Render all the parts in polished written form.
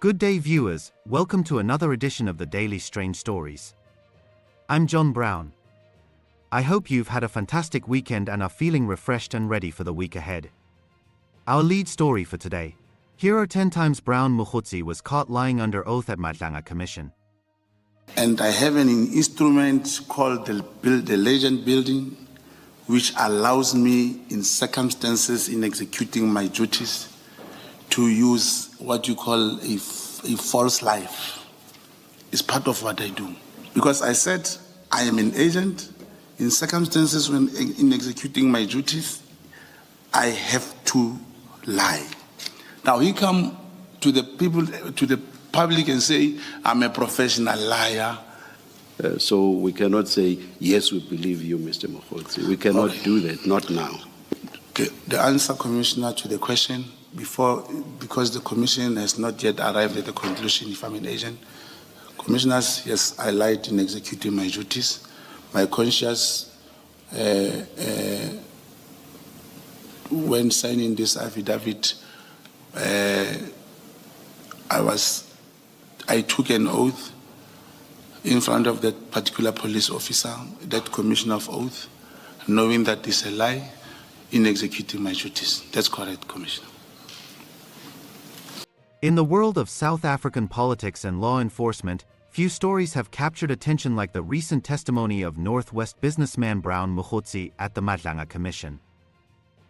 Good day viewers, welcome to another edition of the Daily Strange Stories. I'm John Brown. I hope you've had a fantastic weekend and are feeling refreshed and ready for the week ahead. Our lead story for today. Here are 10 times Brown Mogotsi was caught lying under oath at Madlanga Commission. And I have an instrument called the legend building, which allows me in circumstances in executing my duties to use what you call a false life. It's part of what I do. Because I said I am an agent. In circumstances when in executing my duties, I have to lie. Now he come to the people, to the public and say, I'm a professional liar. So we cannot say, yes, we believe you, Mr. Mogotsi. We cannot do that, not now. The answer, Commissioner, to the question, because the Commission has not yet arrived at the conclusion if I'm an agent. Commissioners, yes, I lied in executing my duties. My conscience, when signing this affidavit, I took an oath in front of that particular police officer, that commissioner of oath, knowing that it's a lie in executing my duties. That's correct, Commissioner. In the world of South African politics and law enforcement, few stories have captured attention like the recent testimony of Northwest businessman Brown Mogotsi at the Madlanga Commission.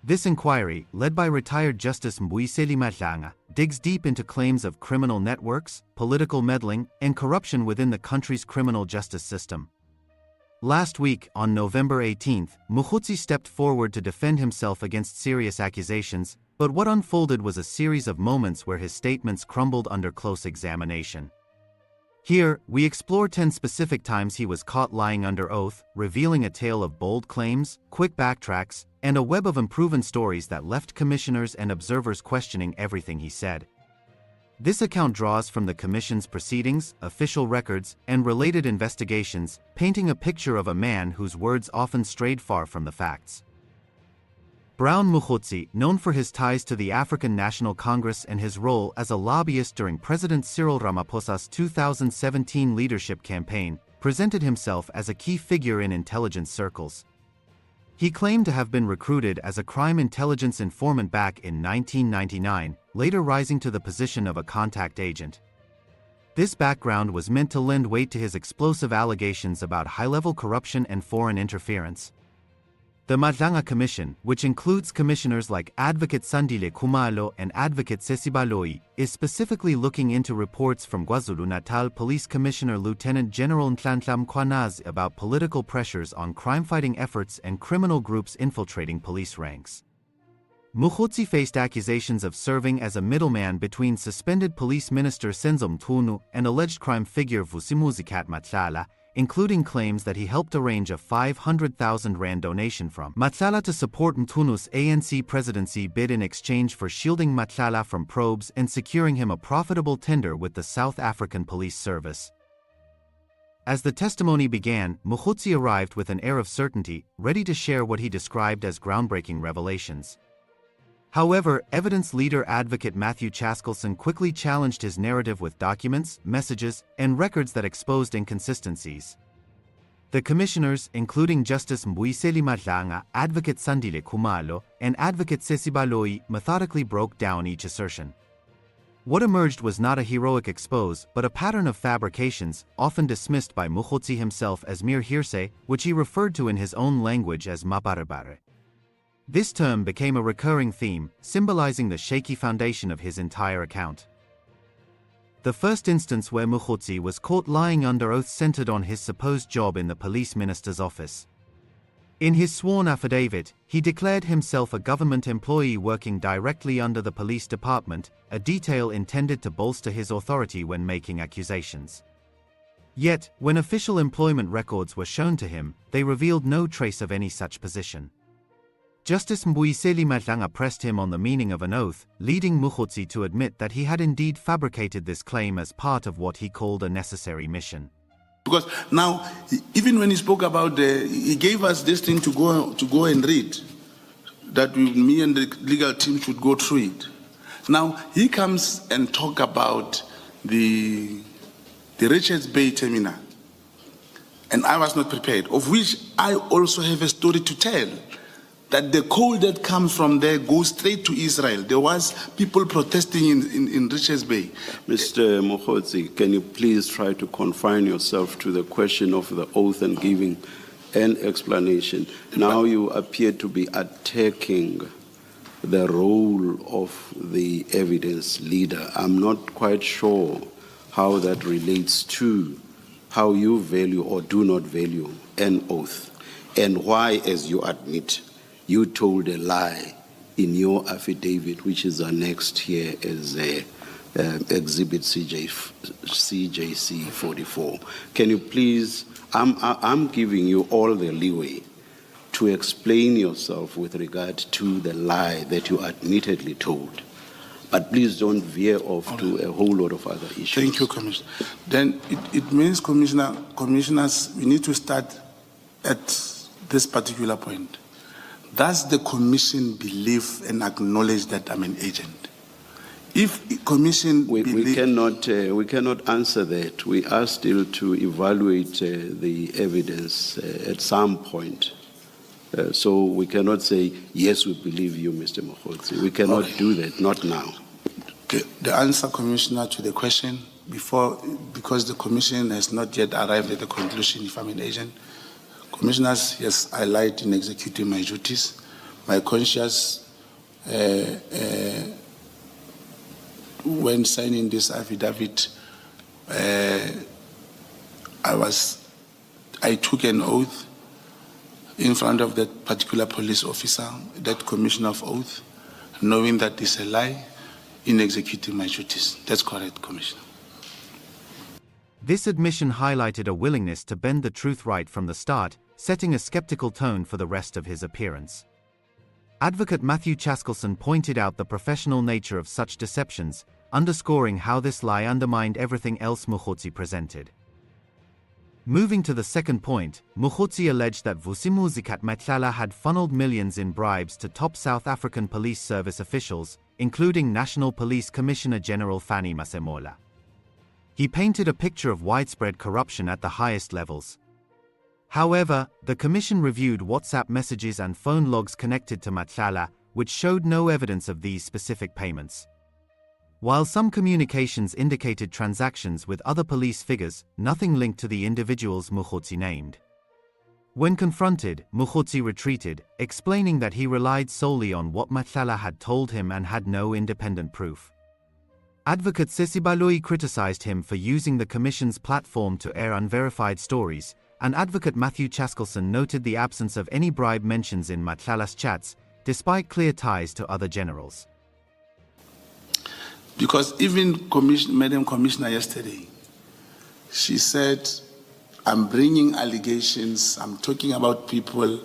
This inquiry, led by retired Justice Mbuyiseli Madlanga, digs deep into claims of criminal networks, political meddling, and corruption within the country's criminal justice system. Last week, on November 18th, Mogotsi stepped forward to defend himself against serious accusations, but what unfolded was a series of moments where his statements crumbled under close examination. Here, we explore 10 specific times he was caught lying under oath, revealing a tale of bold claims, quick backtracks, and a web of unproven stories that left commissioners and observers questioning everything he said. This account draws from the Commission's proceedings, official records, and related investigations, painting a picture of a man whose words often strayed far from the facts. Brown Mogotsi, known for his ties to the African National Congress and his role as a lobbyist during President Cyril Ramaphosa's 2017 leadership campaign, presented himself as a key figure in intelligence circles. He claimed to have been recruited as a crime intelligence informant back in 1999, later rising to the position of a contact agent. This background was meant to lend weight to his explosive allegations about high-level corruption and foreign interference. The Madlanga Commission, which includes commissioners like Advocate Sandile Khumalo and Advocate Sesi Baloyi, is specifically looking into reports from KwaZulu-Natal Police Commissioner Lieutenant General Nhlanhla Mkhwanazi about political pressures on crime-fighting efforts and criminal groups infiltrating police ranks. Mogotsi faced accusations of serving as a middleman between suspended police minister Senzo Mchunu and alleged crime figure Advocate Nhlanhla, including claims that he helped arrange a 500,000 rand donation from Nhlanhla to support Mchunu's ANC presidency bid in exchange for shielding Nhlanhla from probes and securing him a profitable tender with the South African Police Service. As the testimony began, Mogotsi arrived with an air of certainty, ready to share what he described as groundbreaking revelations. However, evidence leader Advocate Matthew Chaskalson quickly challenged his narrative with documents, messages, and records that exposed inconsistencies. The commissioners, including Justice Mbuyiseli Madlanga, Advocate Sandile Khumalo, and Advocate Sesi Baloyi, methodically broke down each assertion. What emerged was not a heroic expose, but a pattern of fabrications, often dismissed by Mogotsi himself as mere hearsay, which he referred to in his own language as mabarabare. This term became a recurring theme, symbolizing the shaky foundation of his entire account. The first instance where Mogotsi was caught lying under oath centered on his supposed job in the police minister's office. In his sworn affidavit, he declared himself a government employee working directly under the police department, a detail intended to bolster his authority when making accusations. Yet, when official employment records were shown to him, they revealed no trace of any such position. Justice Mbuyiseli Madlanga pressed him on the meaning of an oath, leading Mogotsi to admit that he had indeed fabricated this claim as part of what he called a necessary mission. Because now, even when he spoke about he gave us this thing to go and read, that me and the legal team should go through it. Now, he comes and talk about the Richards Bay terminal, and I was not prepared, of which I also have a story to tell, that the coal that comes from there goes straight to Israel. There was people protesting in Richards Bay. Mr. Mogotsi, can you please try to confine yourself to the question of the oath and giving an explanation? Now you appear to be attacking the role of the evidence leader. I'm not quite sure how that relates to how you value or do not value an oath, and why, as you admit, you told a lie in your affidavit, which is annexed here as Exhibit CJC 44. Can you please, I'm giving you all the leeway to explain yourself with regard to the lie that you admittedly told. But please don't veer off to a whole lot of other issues. Thank you, Commissioner. Then it means, Commissioners, we need to start at this particular point. Does the Commission believe and acknowledge that I'm an agent? If Commission we cannot answer that. We are still to evaluate the evidence at some point. So we cannot say, yes, we believe you, Mr. Mogotsi. We cannot do that, not now. Okay. The answer, Commissioner, to the question, because the Commission has not yet arrived at the conclusion if I'm an agent. Commissioners, yes, I lied in executing my duties. My conscience, when signing this affidavit, I took an oath in front of that particular police officer, that commissioner of oath, knowing that it's a lie, in executing my duties. That's correct, Commissioner. This admission highlighted a willingness to bend the truth right from the start, setting a skeptical tone for the rest of his appearance. Advocate Matthew Chaskalson pointed out the professional nature of such deceptions, underscoring how this lie undermined everything else Mogotsi presented. Moving to the second point, Mogotsi alleged that Advocate Nhlanhla had funneled millions in bribes to top South African Police Service officials, including National Police Commissioner General Fanny Masemola. He painted a picture of widespread corruption at the highest levels. However, the Commission reviewed WhatsApp messages and phone logs connected to Nhlanhla, which showed no evidence of these specific payments. While some communications indicated transactions with other police figures, nothing linked to the individuals Mogotsi named. When confronted, Mogotsi retreated, explaining that he relied solely on what Nhlanhla had told him and had no independent proof. Advocate Sesi Baloyi criticized him for using the Commission's platform to air unverified stories, and Advocate Matthew Chaskalson noted the absence of any bribe mentions in Nhlanhla's chats, despite clear ties to other generals. Because even Madam Commissioner yesterday, she said, I'm bringing allegations, I'm talking about people,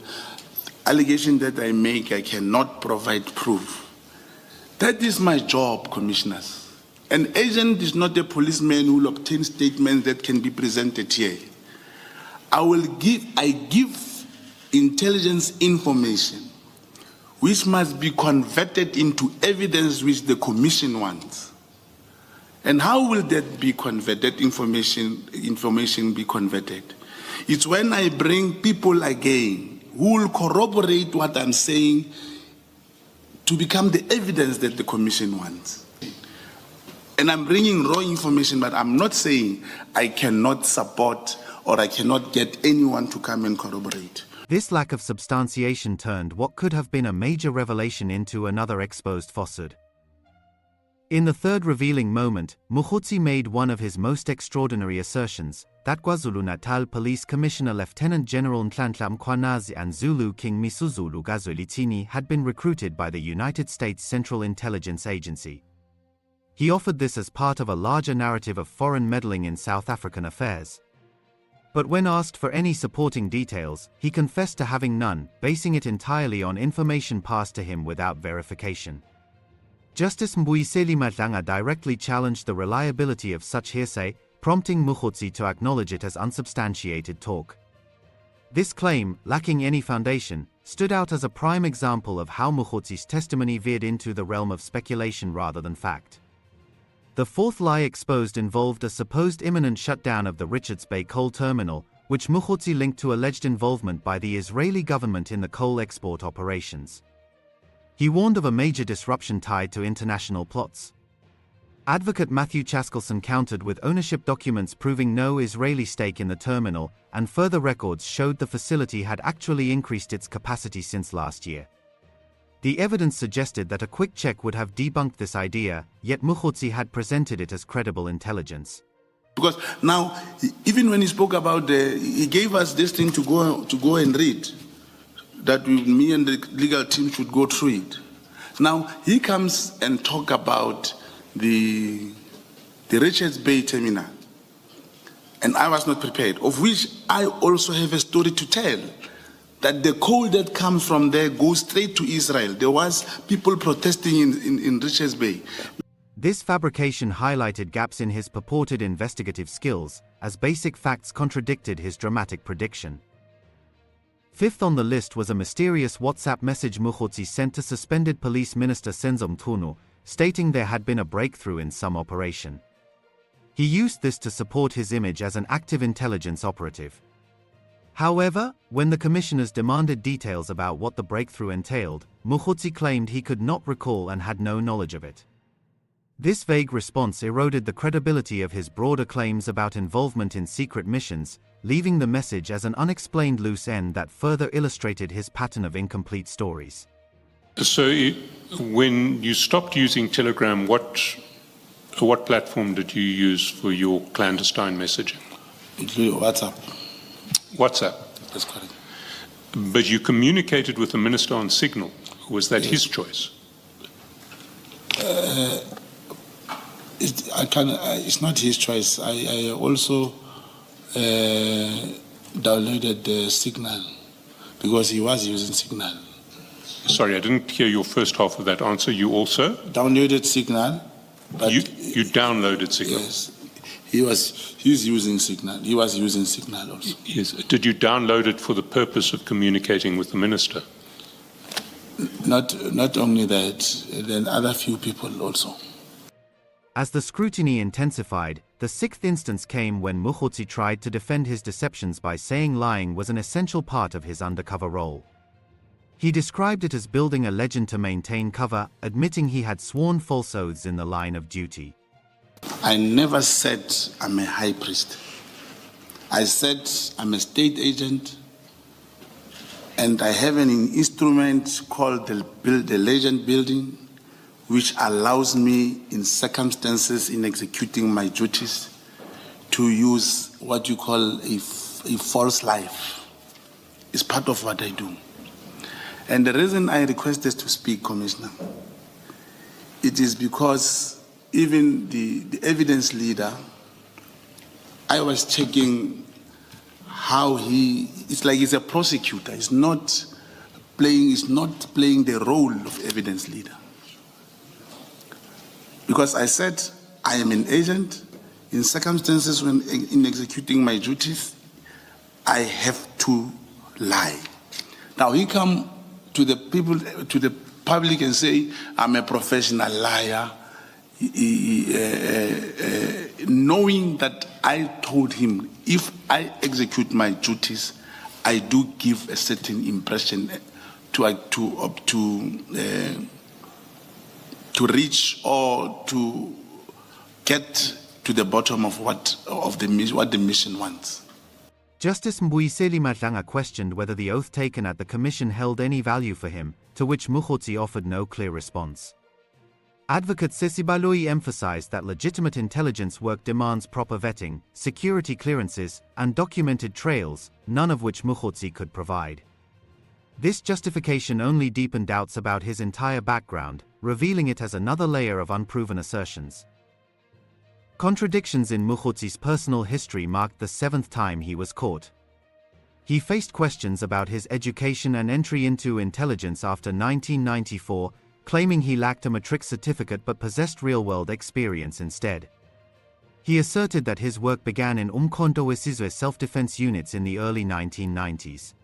allegations that I make, I cannot provide proof. That is my job, Commissioners. An agent is not a policeman who will obtain statements that can be presented here. I give intelligence information which must be converted into evidence which the Commission wants. And how will that be converted, information be converted? It's when I bring people again who will corroborate what I'm saying to become the evidence that the Commission wants. And I'm bringing raw information, but I'm not saying I cannot support or I cannot get anyone to come and corroborate. This lack of substantiation turned what could have been a major revelation into another exposed falsehood. In the third revealing moment, Mogotsi made one of his most extraordinary assertions, that KwaZulu-Natal Police Commissioner Lieutenant General Nhlanhla Mkhwanazi and Zulu King Misuzulu Gazwelithini had been recruited by the United States Central Intelligence Agency. He offered this as part of a larger narrative of foreign meddling in South African affairs. But when asked for any supporting details, he confessed to having none, basing it entirely on information passed to him without verification. Justice Mbuyiseli Madlanga directly challenged the reliability of such hearsay, prompting Mogotsi to acknowledge it as unsubstantiated talk. This claim, lacking any foundation, stood out as a prime example of how Mogotsi's testimony veered into the realm of speculation rather than fact. The fourth lie exposed involved a supposed imminent shutdown of the Richards Bay coal terminal, which Mogotsi linked to alleged involvement by the Israeli government in the coal export operations. He warned of a major disruption tied to international plots. Advocate Matthew Chaskalson countered with ownership documents proving no Israeli stake in the terminal, and further records showed the facility had actually increased its capacity since last year. The evidence suggested that a quick check would have debunked this idea, yet Mogotsi had presented it as credible intelligence. Because now, even when he spoke about he gave us this thing to go and read, that me and the legal team should go through it. Now, he comes and talk about the Richards Bay terminal, and I was not prepared, of which I also have a story to tell. That the coal that comes from there goes straight to Israel. There was people protesting in Richards Bay. This fabrication highlighted gaps in his purported investigative skills, as basic facts contradicted his dramatic prediction. Fifth on the list was a mysterious WhatsApp message Mogotsi sent to suspended Police Minister Senzo Mchunu, stating there had been a breakthrough in some operation. He used this to support his image as an active intelligence operative. However, when the commissioners demanded details about what the breakthrough entailed, Mogotsi claimed he could not recall and had no knowledge of it. This vague response eroded the credibility of his broader claims about involvement in secret missions, leaving the message as an unexplained loose end that further illustrated his pattern of incomplete stories. So, when you stopped using Telegram, what platform did you use for your clandestine messaging? WhatsApp. WhatsApp. That's correct. But you communicated with the minister on Signal. Was that his choice? It's not his choice. I also downloaded the Signal because he was using Signal. Sorry, I didn't hear your first half of that answer. You also? Downloaded Signal. But you downloaded Signal? Yes. He's using Signal. He was using Signal also. Yes. Did you download it for the purpose of communicating with the minister? Not only that, then other few people also. As the scrutiny intensified, the sixth instance came when Mogotsi tried to defend his deceptions by saying lying was an essential part of his undercover role. He described it as building a legend to maintain cover, admitting he had sworn false oaths in the line of duty. I never said I'm a high priest. I said I'm a state agent, and I have an instrument called the legend building, which allows me, in circumstances in executing my duties, to use what you call a false life. It's part of what I do. And the reason I requested to speak, Commissioner, it is because even the evidence leader, I was checking how it's like he's a prosecutor. He's not playing the role of evidence leader. Because I said, I am an agent. In circumstances when in executing my duties, I have to lie. Now he come to the people, to the public and say, I'm a professional liar, knowing that I told him, if I execute my duties, I do give a certain impression to reach or to get to the bottom of what the mission wants. Justice Mbuyiseli Madlanga questioned whether the oath taken at the commission held any value for him, to which Mogotsi offered no clear response. Advocate Sesi Baloyi emphasized that legitimate intelligence work demands proper vetting, security clearances, and documented trails, none of which Mogotsi could provide. This justification only deepened doubts about his entire background, revealing it as another layer of unproven assertions. Contradictions in Mogotsi's personal history marked the seventh time he was caught. He faced questions about his education and entry into intelligence after 1994, claiming he lacked a matric certificate but possessed real-world experience instead. He asserted that his work began in Umkhonto weSizwe self-defense units in the early 1990s.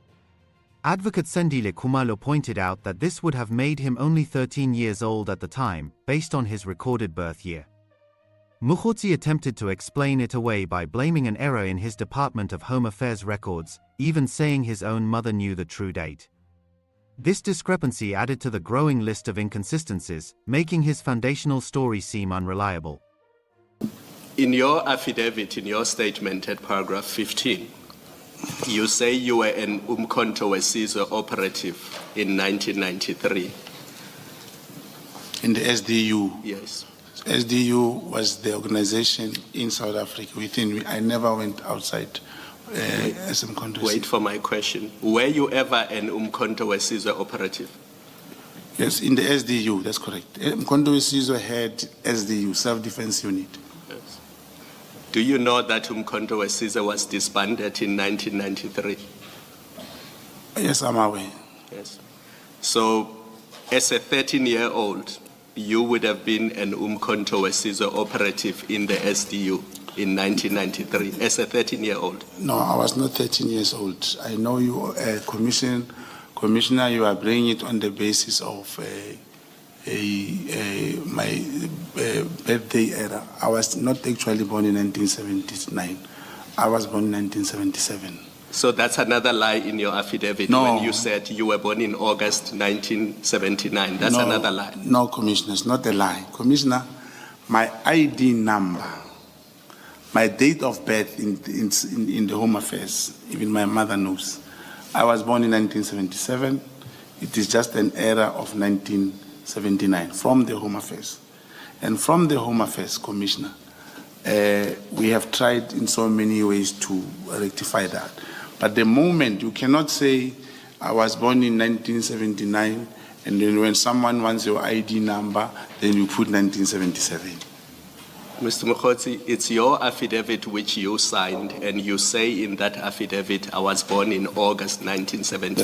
Advocate Sandile Khumalo pointed out that this would have made him only 13 years old at the time, based on his recorded birth year. Mogotsi attempted to explain it away by blaming an error in his Department of Home Affairs records, even saying his own mother knew the true date. This discrepancy added to the growing list of inconsistencies, making his foundational story seem unreliable. In your affidavit, in your statement at paragraph 15, you say you were an Umkhonto weSizwe operative in 1993. In the SDU. Yes. SDU was the organization in South Africa within. I never went outside as Umkhonto. Wait for my question. Were you ever an Umkhonto weSizwe operative? Yes, in the SDU, that's correct. Umkhonto weSizwe had SDU, Self-Defense Unit. Yes. Do you know that Umkhonto weSizwe was disbanded in 1993? Yes, I'm aware. Yes. So, as a 13-year-old, you would have been an Umkhonto weSizwe operative in the SDU in 1993, as a 13-year-old. No, I was not 13 years old. I know you, Commissioner, you are bringing it on the basis of my birthday era. I was not actually born in 1979. I was born in 1977. So that's another lie in your affidavit when you said you were born in August 1979. That's another lie. No, Commissioner, it's not a lie. Commissioner, my ID number, my date of birth in the Home Affairs, even my mother knows. I was born in 1977. It is just an error of 1979 from the Home Affairs. And from the Home Affairs, Commissioner, we have tried in so many ways to rectify that. But the moment, you cannot say, I was born in 1979, and then when someone wants your ID number, then you put 1977. Mr. Mogotsi, it's your affidavit which you signed, and you say in that affidavit, I was born in August 1979.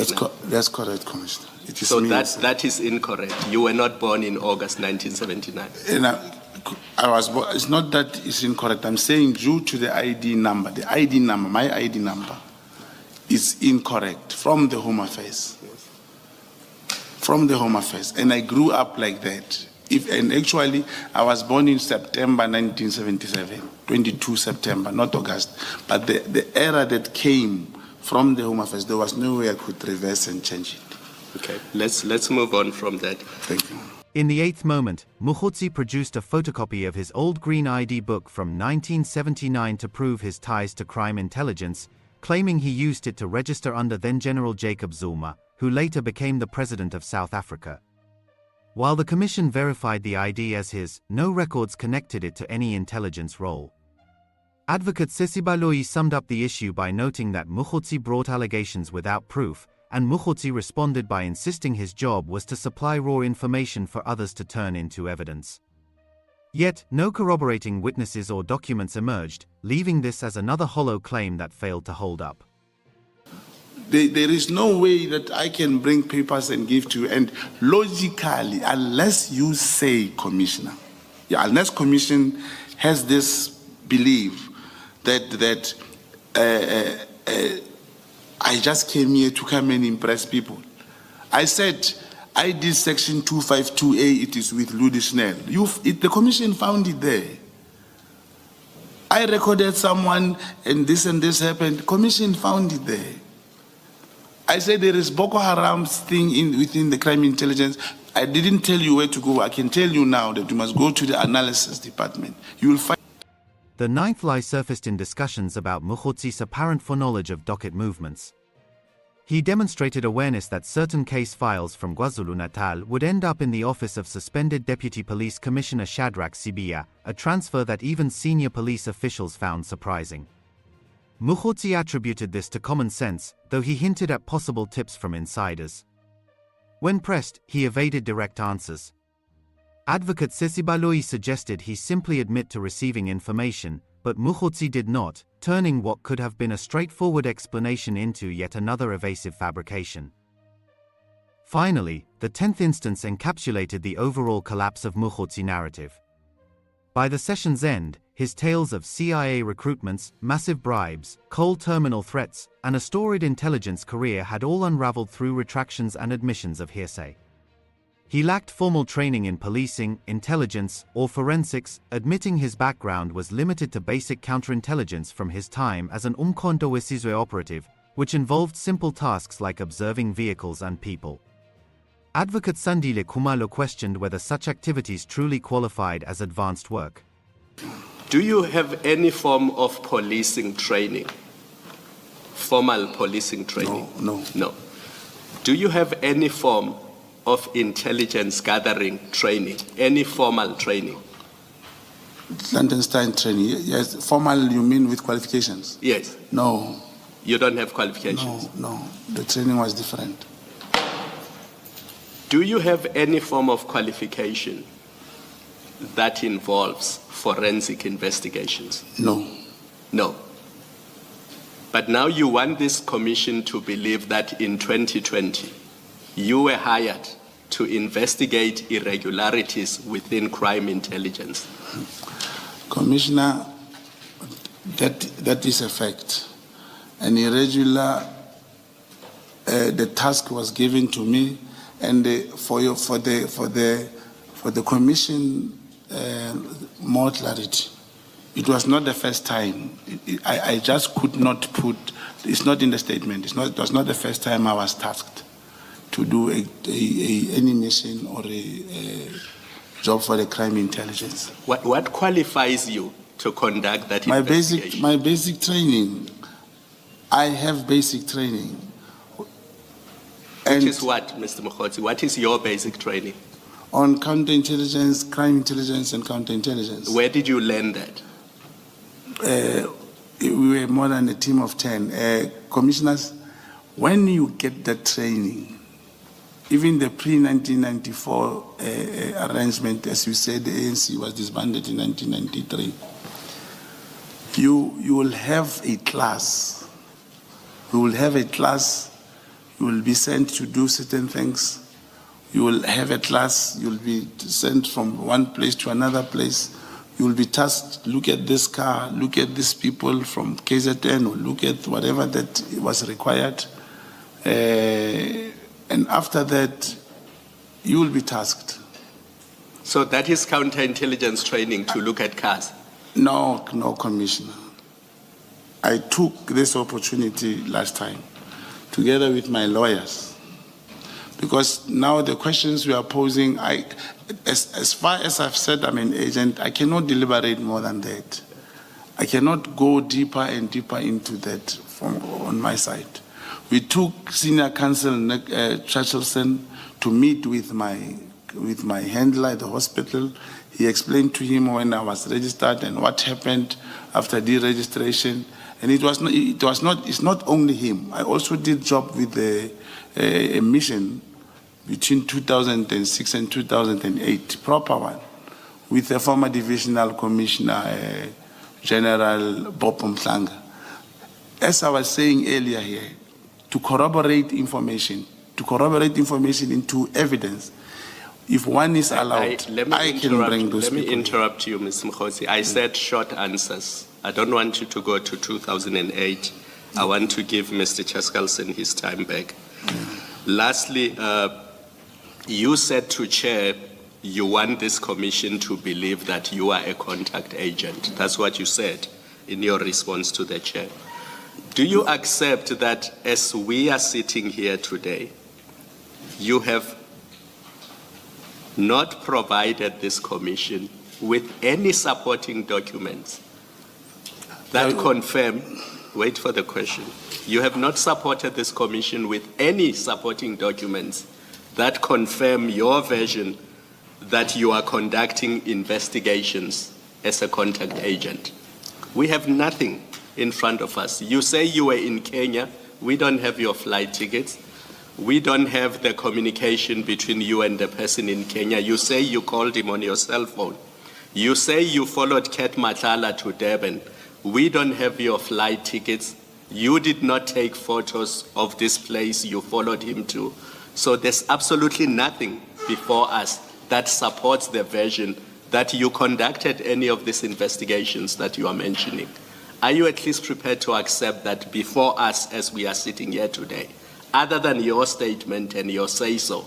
That's correct, Commissioner. It is so that is incorrect. You were not born in August 1979. It's not that it's incorrect. I'm saying due to the ID number, my ID number, is incorrect from the Home Affairs. Yes. From the Home Affairs. And I grew up like that. And actually, I was born in September 1977, 22 September, not August. But the error that came from the Home Affairs, there was no way I could reverse and change it. Okay, let's move on from that. Thank you. In the eighth moment, Mogotsi produced a photocopy of his old green ID book from 1979 to prove his ties to crime intelligence, claiming he used it to register under then-General Jacob Zuma, who later became the President of South Africa. While the Commission verified the ID as his, no records connected it to any intelligence role. Advocate Baloyi summed up the issue by noting that Mogotsi brought allegations without proof, and Mogotsi responded by insisting his job was to supply raw information for others to turn into evidence. Yet, no corroborating witnesses or documents emerged, leaving this as another hollow claim that failed to hold up. There is no way that I can bring papers and give to you, and logically, unless you say, Commissioner, unless Commission has this belief that I just came here to come and impress people. I said, I did section 252A, it is with Ludi Snell. The Commission found it there. I recorded someone and this happened. Commission found it there. I said there is Boko Haram's thing within the crime intelligence. I didn't tell you where to go. I can tell you now that you must go to the analysis department. You will find. The ninth lie surfaced in discussions about Mogotsi's apparent foreknowledge of docket movements. He demonstrated awareness that certain case files from KwaZulu-Natal would end up in the office of suspended Deputy Police Commissioner Shadrack Sibiya, a transfer that even senior police officials found surprising. Mogotsi attributed this to common sense, though he hinted at possible tips from insiders. When pressed, he evaded direct answers. Advocate Baloyi suggested he simply admit to receiving information, but Mogotsi did not, turning what could have been a straightforward explanation into yet another evasive fabrication. Finally, the 10th instance encapsulated the overall collapse of Mogotsi narrative. By the session's end, his tales of CIA recruitments, massive bribes, coal terminal threats, and a storied intelligence career had all unraveled through retractions and admissions of hearsay. He lacked formal training in policing, intelligence, or forensics, admitting his background was limited to basic counterintelligence from his time as an Umkhonto weSizwe operative, which involved simple tasks like observing vehicles and people. Advocate Sandile Khumalo questioned whether such activities truly qualified as advanced work. Do you have any form of policing training? Formal policing training? No. Do you have any form of intelligence gathering training? Any formal training? Clandestine training, yes. Formal, you mean with qualifications? Yes. No. You don't have qualifications? No. The training was different. Do you have any form of qualification that involves forensic investigations? No. But now you want this commission to believe that in 2020, you were hired to investigate irregularities within crime intelligence. Commissioner, that is a fact. An irregular, the task was given to me, and for the commission, more clarity. It was not the first time. I just could not put. It's not in the statement. It was not the first time I was tasked to do any mission or a job for the crime intelligence. What qualifies you to conduct that investigation? My basic training. I have basic training. Which is what, Mr. Mogotsi? What is your basic training? On counterintelligence, crime intelligence, and counterintelligence. Where did you learn that? We were more than a team of 10. Commissioners, when you get the training, even the pre-1994 arrangement, as you said, the ANC was disbanded in 1993, you will have a class. You will have a class, you will be sent to do certain things. You will have a class, you will be sent from one place to another place. You will be tasked, look at this car, look at these people from KZN, or look at whatever that was required. And after that, you will be tasked. So that is counterintelligence training, to look at cars? No, Commissioner. I took this opportunity last time, together with my lawyers, because now the questions we are posing, as far as I've said I'm an agent, I cannot deliberate more than that. I cannot go deeper and deeper into that on my side. We took Senior Counsel Chaskalson to meet with my handler at the hospital. He explained to him when I was registered and what happened after deregistration. And it's not only him. I also did job with a mission between 2006 and 2008, proper one, with the former Divisional Commissioner, General Bob Mhlanga. As I was saying earlier here, to corroborate information into evidence. If one is allowed, I can bring those people. Let me interrupt you, Mr. Mogotsi. I said short answers. I don't want you to go to 2008. I want to give Mr. Chaskalson his time back. Lastly, you said to Chair, you want this commission to believe that you are a contact agent. That's what you said in your response to the Chair. Do you accept that as we are sitting here today, you have not provided this commission with any supporting documents that confirm, wait for the question, you have not supported this commission with any supporting documents that confirm your version that you are conducting investigations as a contact agent? We have nothing in front of us. You say you were in Kenya. We don't have your flight tickets. We don't have the communication between you and the person in Kenya. You say you called him on your cell phone. You say you followed Ket Nhlanhla to Durban. We don't have your flight tickets. You did not take photos of this place you followed him to. So there's absolutely nothing before us that supports the version that you conducted any of these investigations that you are mentioning. Are you at least prepared to accept that before us as we are sitting here today, other than your statement and your say-so,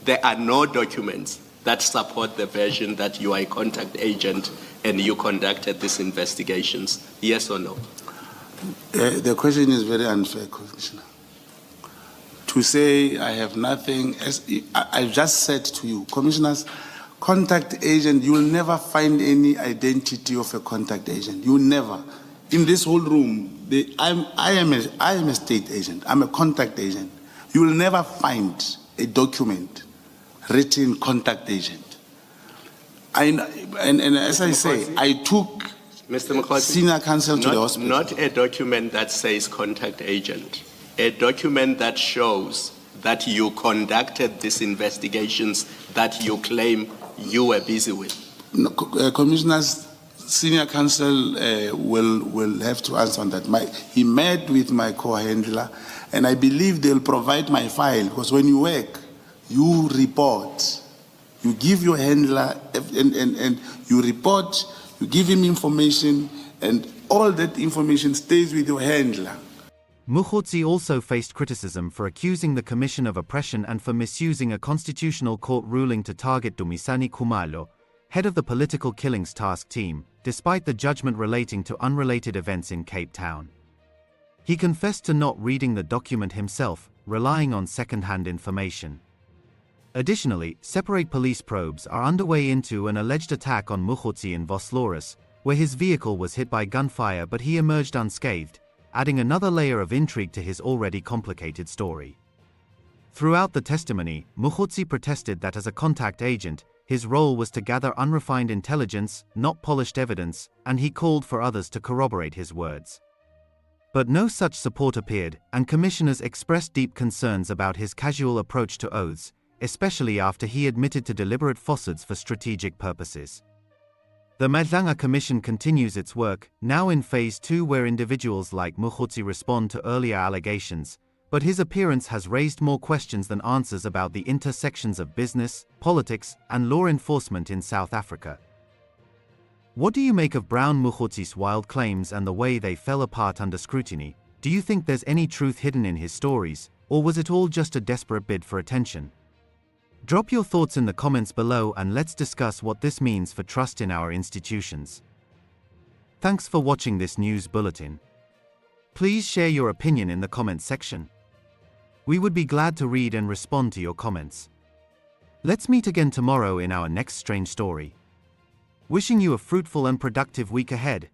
there are no documents that support the version that you are a contact agent and you conducted these investigations? Yes or no? The question is very unfair, Commissioner. To say I have nothing, as I've just said to you, Commissioners, contact agent, you will never find any identity of a contact agent. You will never. In this whole room, I am a state agent. I'm a contact agent. You will never find a document written contact agent. And as I say, I took Mr. Mkhwanazi, senior counsel to the hospital. Not a document that says contact agent, a document that shows that you conducted these investigations that you claim you were busy with. No, Commissioners, senior counsel will have to answer on that. He met with my co-handler, and I believe they'll provide my file, because when you work, you report. You give your handler, and you report, you give him information, and all that information stays with your handler. Mogotsi also faced criticism for accusing the Commission of oppression and for misusing a constitutional court ruling to target Dumisani Khumalo, head of the Political Killings Task Team, despite the judgment relating to unrelated events in Cape Town. He confessed to not reading the document himself, relying on second-hand information. Additionally, separate police probes are underway into an alleged attack on Mogotsi in Vosloorus, where his vehicle was hit by gunfire but he emerged unscathed, adding another layer of intrigue to his already complicated story. Throughout the testimony, Mogotsi protested that as a contact agent, his role was to gather unrefined intelligence, not polished evidence, and he called for others to corroborate his words. But no such support appeared, and commissioners expressed deep concerns about his casual approach to oaths, especially after he admitted to deliberate falsehoods for strategic purposes. The Madlanga Commission continues its work, now in Phase 2, where individuals like Mogotsi respond to earlier allegations, but his appearance has raised more questions than answers about the intersections of business, politics, and law enforcement in South Africa. What do you make of Brown Mogotsi's wild claims and the way they fell apart under scrutiny? Do you think there's any truth hidden in his stories, or was it all just a desperate bid for attention? Drop your thoughts in the comments below and let's discuss what this means for trust in our institutions. Thanks for watching this news bulletin. Please share your opinion in the comments section. We would be glad to read and respond to your comments. Let's meet again tomorrow in our next strange story. Wishing you a fruitful and productive week ahead.